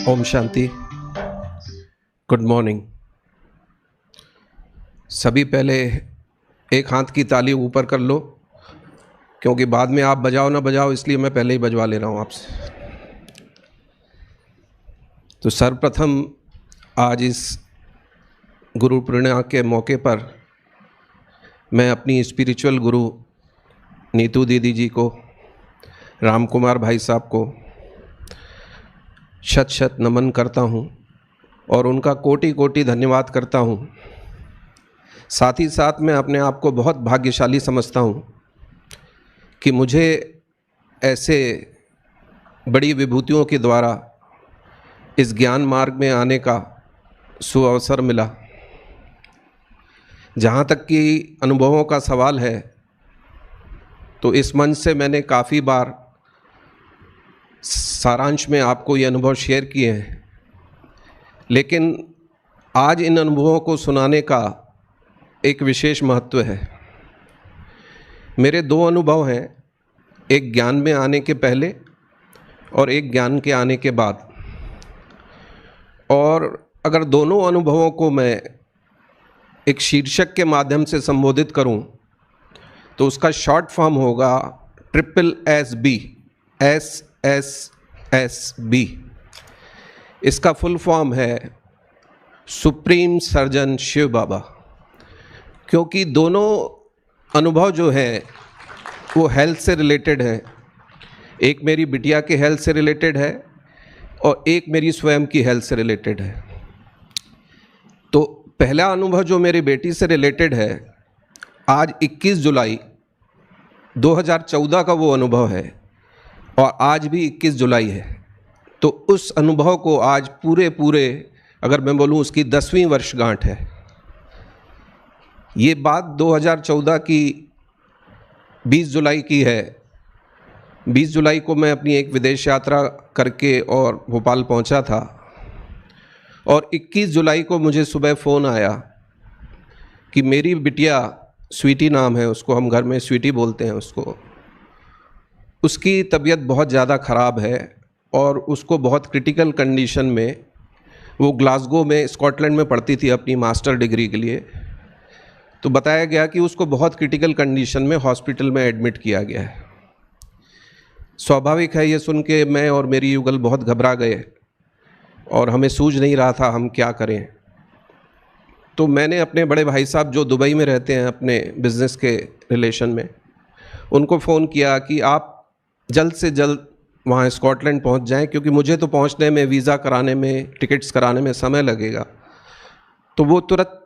Om Shanti. Good morning. सभी पहले एक हाथ की ताली ऊपर कर लो, क्योंकि बाद में आप बजाओ ना बजाओ, इसलिए मैं पहले ही बजवा ले रहा हूँ आपसे। तो सर्वप्रथम आज इस गुरु पूर्णिमा के मौके पर मैं अपनी स्पिरिचुअल गुरु नीतू दीदी जी को, राम कुमार भाई साहब को शत शत नमन करता हूँ और उनका कोटि कोटि धन्यवाद करता हूँ। साथ ही साथ मैं अपने आप को बहुत भाग्यशाली समझता हूँ कि मुझे ऐसे बड़ी विभूतियों के द्वारा इस ज्ञान मार्ग में आने का सुअवसर मिला। जहाँ तक कि अनुभवों का सवाल है, तो इस मंच से मैंने काफ़ी बार सारांश में आपको ये अनुभव शेयर किए हैं, लेकिन आज इन अनुभवों को सुनाने का एक विशेष महत्व है। मेरे दो अनुभव हैं, एक ज्ञान में आने के पहले और एक ज्ञान के आने के बाद। और अगर दोनों अनुभवों को मैं एक शीर्षक के माध्यम से संबोधित करूं, तो उसका शॉर्ट फॉर्म होगा SSSB, SSSB। इसका फुल फॉर्म है सुप्रीम सर्जन शिव बाबा। क्योंकि दोनों अनुभव जो है वो हेल्थ से रिलेटेड है। एक मेरी बिटिया के हेल्थ से रिलेटेड है और एक मेरी स्वयं की हेल्थ से रिलेटेड है। तो पहला अनुभव जो मेरी बेटी से रिलेटेड है, आज 21 जुलाई 2014 का वो अनुभव है और आज भी 21 जुलाई है। तो उस अनुभव को आज पूरे अगर मैं बोलूँ उसकी 10वीं वर्षगांठ है। ये बात 2014 की 20 जुलाई की है। 20 जुलाई को मैं अपनी एक विदेश यात्रा करके और भोपाल पहुंचा था और 21 जुलाई को मुझे सुबह फ़ोन आया कि मेरी बिटिया, स्वीटी नाम है उसको, हम घर में स्वीटी बोलते हैं उसको, उसकी तबीयत बहुत ज़्यादा ख़राब है और उसको बहुत क्रिटिकल कंडीशन में, वो ग्लासगो में स्कॉटलैंड में पढ़ती थी अपनी मास्टर डिग्री के लिए, तो बताया गया कि उसको बहुत क्रिटिकल कंडीशन में हॉस्पिटल में एडमिट किया गया है। स्वाभाविक है, ये सुन के मैं और मेरी युगल बहुत घबरा गए और हमें सूझ नहीं रहा था हम क्या करें। तो मैंने अपने बड़े भाई साहब जो दुबई में रहते हैं अपने बिज़नेस के रिलेशन में, उनको फ़ोन किया कि आप जल्द से जल्द वहाँ स्कॉटलैंड पहुँच जाएं, क्योंकि मुझे तो पहुँचने में, वीज़ा कराने में, टिकट्स कराने में समय लगेगा। तो वो तुरंत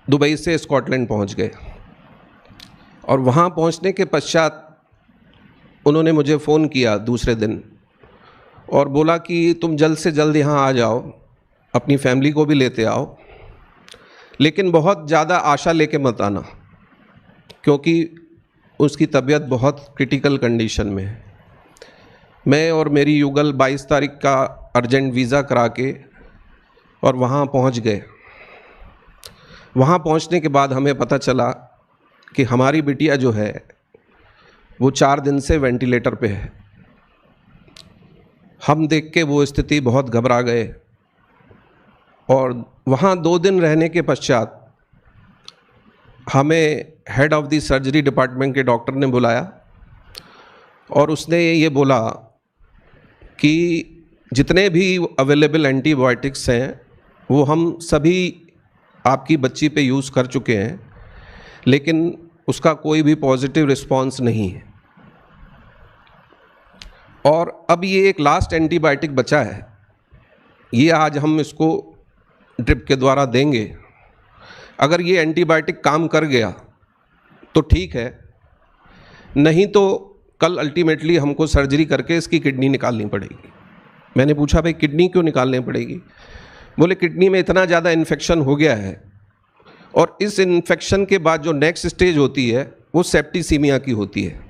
दुबई से स्कॉटलैंड पहुँच गए और वहाँ पहुँचने के पश्चात उन्होंने मुझे फ़ोन किया दूसरे दिन और बोला कि तुम जल्द से जल्द यहाँ आ जाओ, अपनी फैमिली को भी लेते आओ, लेकिन बहुत ज़्यादा आशा लेके मत आना, क्योंकि उसकी तबीयत बहुत क्रिटिकल कंडीशन में है। मैं और मेरी युगल 22 तारीख का अर्जेंट वीज़ा करा के और वहाँ पहुँच गए। वहाँ पहुँचने के बाद हमें पता चला कि हमारी बिटिया जो है वो 4 दिन से वेंटिलेटर पे है। हम देख के वो स्थिति बहुत घबरा गए और वहाँ 2 दिन रहने के पश्चात हमें head of the surgery department के डॉक्टर ने बुलाया और उसने ये बोला कि जितने भी अवेलेबल एंटीबायोटिक्स हैं वो हम सभी आपकी बच्ची पे यूज़ कर चुके हैं, लेकिन उसका कोई भी पॉजिटिव रिस्पांस नहीं है और अब ये एक लास्ट एंटीबायोटिक बचा है, ये आज हम इसको ड्रिप के द्वारा देंगे। अगर ये एंटीबायोटिक काम कर गया तो ठीक है, नहीं तो कल अल्टीमेटली हमको सर्जरी करके इसकी किडनी निकालनी पड़ेगी। मैंने पूछा भाई किडनी क्यों निकालनी पड़ेगी? बोले किडनी में इतना ज़्यादा इन्फेक्शन हो गया है और इस इन्फेक्शन के बाद जो नेक्स्ट स्टेज होती है वो सेप्टिसीमिया की होती है।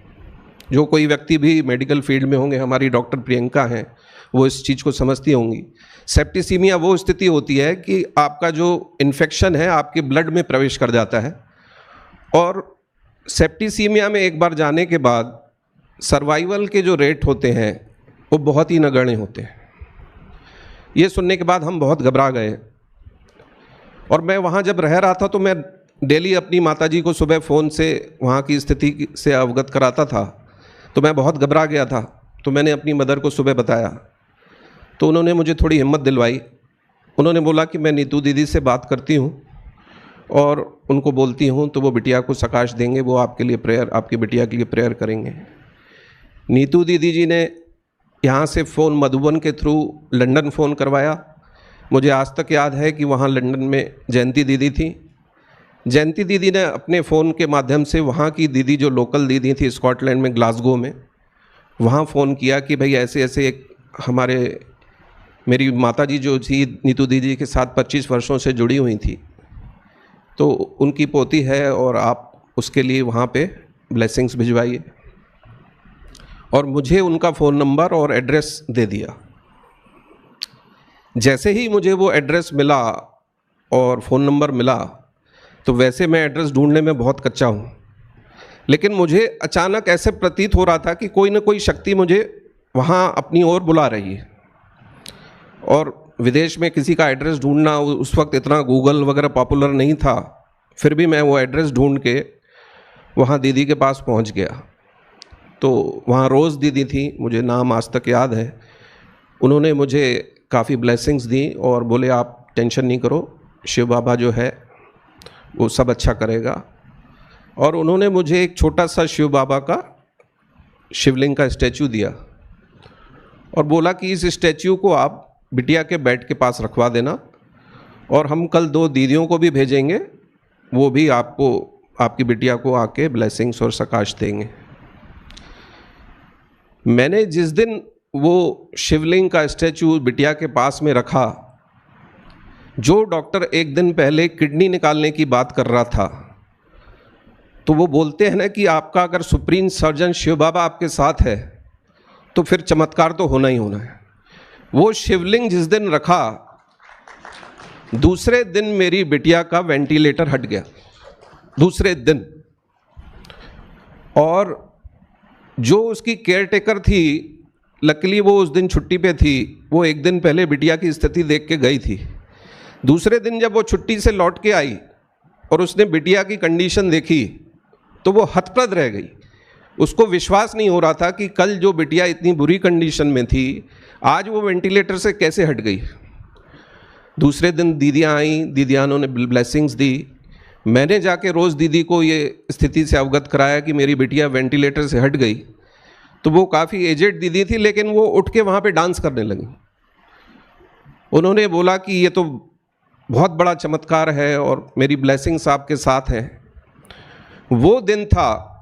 जो कोई व्यक्ति भी मेडिकल फील्ड में होंगे, हमारी डॉक्टर प्रियंका हैं, वो इस चीज़ को समझती होंगी। सेप्टिसीमिया वो स्थिति होती है कि आपका जो इन्फेक्शन है आपके ब्लड में प्रवेश कर जाता है और सेप्टिसीमिया में एक बार जाने के बाद सर्वाइवल के जो रेट होते हैं वो बहुत ही नगण्य होते हैं। ये सुनने के बाद हम बहुत घबरा गए। और मैं वहाँ जब रह रहा था तो मैं डेली अपनी माताजी को सुबह फ़ोन से वहाँ की स्थिति से अवगत कराता था। तो मैं बहुत घबरा गया था। तो मैंने अपनी मदर को सुबह बताया, तो उन्होंने मुझे थोड़ी हिम्मत दिलवाई। उन्होंने बोला कि मैं नीतू दीदी से बात करती हूँ और उनको बोलती हूँ तो वो बिटिया को सकाश देंगे, वो आपके लिए प्रेयर, आपकी बिटिया के लिए प्रेयर करेंगे। नीतू दीदी जी ने यहाँ से फ़ोन मधुबन के थ्रू लंदन फ़ोन करवाया। मुझे आज तक याद है कि वहाँ लंदन में जयंती दीदी थी। जयंती दीदी ने अपने फ़ोन के माध्यम से वहाँ की दीदी जो लोकल दीदी थी स्कॉटलैंड में ग्लासगो में, वहाँ फ़ोन किया कि भाई ऐसे ऐसे एक हमारे मेरी माताजी जो थी नीतू दीदी के साथ 25 वर्षों से जुड़ी हुई थी, तो उनकी पोती है और आप उसके लिए वहाँ पे ब्लेसिंग्स भिजवाइए। और मुझे उनका फ़ोन नंबर और एड्रेस दे दिया। जैसे ही मुझे वो एड्रेस मिला और फ़ोन नंबर मिला, तो वैसे मैं एड्रेस ढूंढने में बहुत कच्चा हूँ, लेकिन मुझे अचानक ऐसे प्रतीत हो रहा था कि कोई ना कोई शक्ति मुझे वहाँ अपनी ओर बुला रही है। और विदेश में किसी का एड्रेस ढूंढना, उस वक्त इतना गूगल वगैरह पॉपुलर नहीं था, फिर भी मैं वो एड्रेस ढूंढ के वहाँ दीदी के पास पहुँच गया। तो वहाँ रोज़ दीदी थी, मुझे नाम आज तक याद है। उन्होंने मुझे काफ़ी ब्लेसिंग्स दी और बोले आप टेंशन नहीं करो, शिव बाबा जो है वो सब अच्छा करेगा। और उन्होंने मुझे एक छोटा सा शिव बाबा का शिवलिंग का स्टैचू दिया और बोला कि इस स्टैचू को आप बिटिया के बेड के पास रखवा देना और हम कल 2 दीदियों को भी भेजेंगे, वो भी आपको, आपकी बिटिया को आके ब्लेसिंग्स और सकाश देंगे। मैंने जिस दिन वो शिवलिंग का स्टैचू बिटिया के पास में रखा, जो डॉक्टर एक दिन पहले किडनी निकालने की बात कर रहा था, तो वो बोलते हैं ना कि आपका अगर सुप्रीम सर्जन शिव बाबा आपके साथ है तो फिर चमत्कार तो होना ही होना है। वो शिवलिंग जिस दिन रखा, दूसरे दिन मेरी बिटिया का वेंटिलेटर हट गया, दूसरे दिन। और जो उसकी केयर टेकर थी, लकीली वो उस दिन छुट्टी पे थी, वो एक दिन पहले बिटिया की स्थिति देख के गई थी। दूसरे दिन जब वो छुट्टी से लौट के आई और उसने बिटिया की कंडीशन देखी तो वो हतप्रद रह गई। उसको विश्वास नहीं हो रहा था कि कल जो बिटिया इतनी बुरी कंडीशन में थी, आज वो वेंटिलेटर से कैसे हट गई। दूसरे दिन दीदियाँ आईं, दीदियानों ने ब्लेसिंग्स दी। मैंने जाके रोज़ दीदी को ये स्थिति से अवगत कराया कि मेरी बिटिया वेंटिलेटर से हट गई। तो वो काफ़ी एजेड दीदी थी, लेकिन वो उठ के वहाँ पे डांस करने लगी। उन्होंने बोला कि ये तो बहुत बड़ा चमत्कार है और मेरी ब्लेसिंग्स आपके साथ हैं। वो दिन था,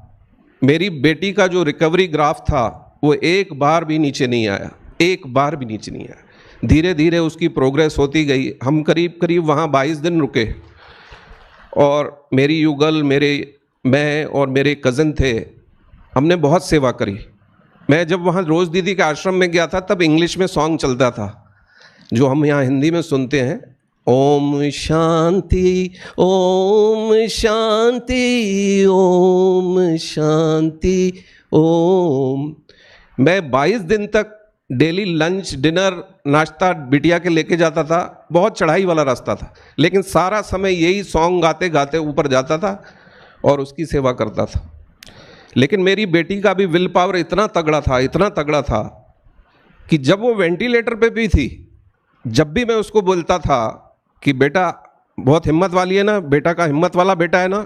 मेरी बेटी का जो रिकवरी ग्राफ था वो एक बार भी नीचे नहीं आया, एक बार भी नीचे नहीं आया। धीरे धीरे उसकी प्रोग्रेस होती गई। हम करीब करीब वहाँ 22 दिन रुके और मेरी युगल, मैं और मेरे कज़न थे, हमने बहुत सेवा करी। मैं जब वहाँ रोज़ दीदी के आश्रम में गया था तब इंग्लिश में सॉन्ग चलता था जो हम यहाँ हिंदी में सुनते हैं, ओम शांति ओम शांति ओम शांति ओम। मैं 22 दिन तक डेली लंच डिनर नाश्ता बिटिया के लेके जाता था। बहुत चढ़ाई वाला रास्ता था, लेकिन सारा समय यही सॉन्ग गाते गाते ऊपर जाता था और उसकी सेवा करता था। लेकिन मेरी बेटी का भी विल पावर इतना तगड़ा था कि जब वो वेंटिलेटर पे भी थी, जब भी मैं उसको बोलता था कि बेटा बहुत हिम्मत वाली है ना, बेटा का हिम्मत वाला बेटा है ना,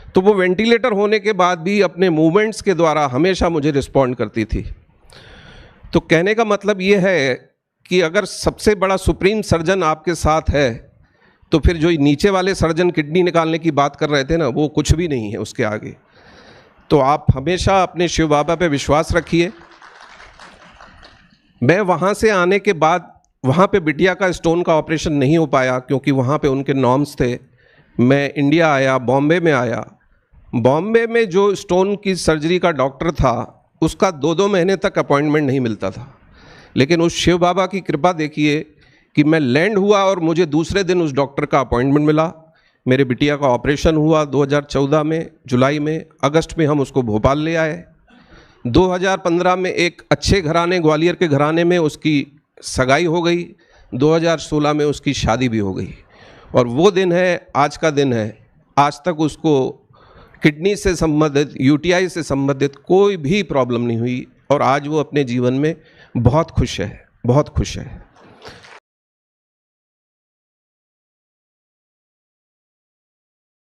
तो वो वेंटिलेटर होने के बाद भी अपने मूवमेंट्स के द्वारा हमेशा मुझे रिस्पॉन्ड करती थी। तो कहने का मतलब ये है कि अगर सबसे बड़ा सुप्रीम सर्जन आपके साथ है तो फिर जो नीचे वाले सर्जन किडनी निकालने की बात कर रहे थे ना, वो कुछ भी नहीं है उसके आगे। तो आप हमेशा अपने शिव बाबा पे विश्वास रखिए। मैं वहाँ से आने के बाद वहाँ पे बिटिया का स्टोन का ऑपरेशन नहीं हो पाया क्योंकि वहाँ पे उनके नॉर्म्स थे। मैं इंडिया आया, बॉम्बे में आया। बॉम्बे में जो स्टोन की सर्जरी का डॉक्टर था, उसका 2-2 महीने तक अपॉइंटमेंट नहीं मिलता था। लेकिन उस शिव बाबा की कृपा देखिए कि मैं लैंड हुआ और मुझे दूसरे दिन उस डॉक्टर का अपॉइंटमेंट मिला। मेरे बिटिया का ऑपरेशन हुआ 2014 में जुलाई में, अगस्त में हम उसको भोपाल ले आए। 2015 में एक अच्छे घराने, ग्वालियर के घराने में उसकी सगाई हो गई। 2016 में उसकी शादी भी हो गई और वो दिन है, आज का दिन है। आज तक उसको किडनी से संबंधित, यूटीआई से संबंधित कोई भी प्रॉब्लम नहीं हुई और आज वो अपने जीवन में बहुत खुश है, बहुत खुश है।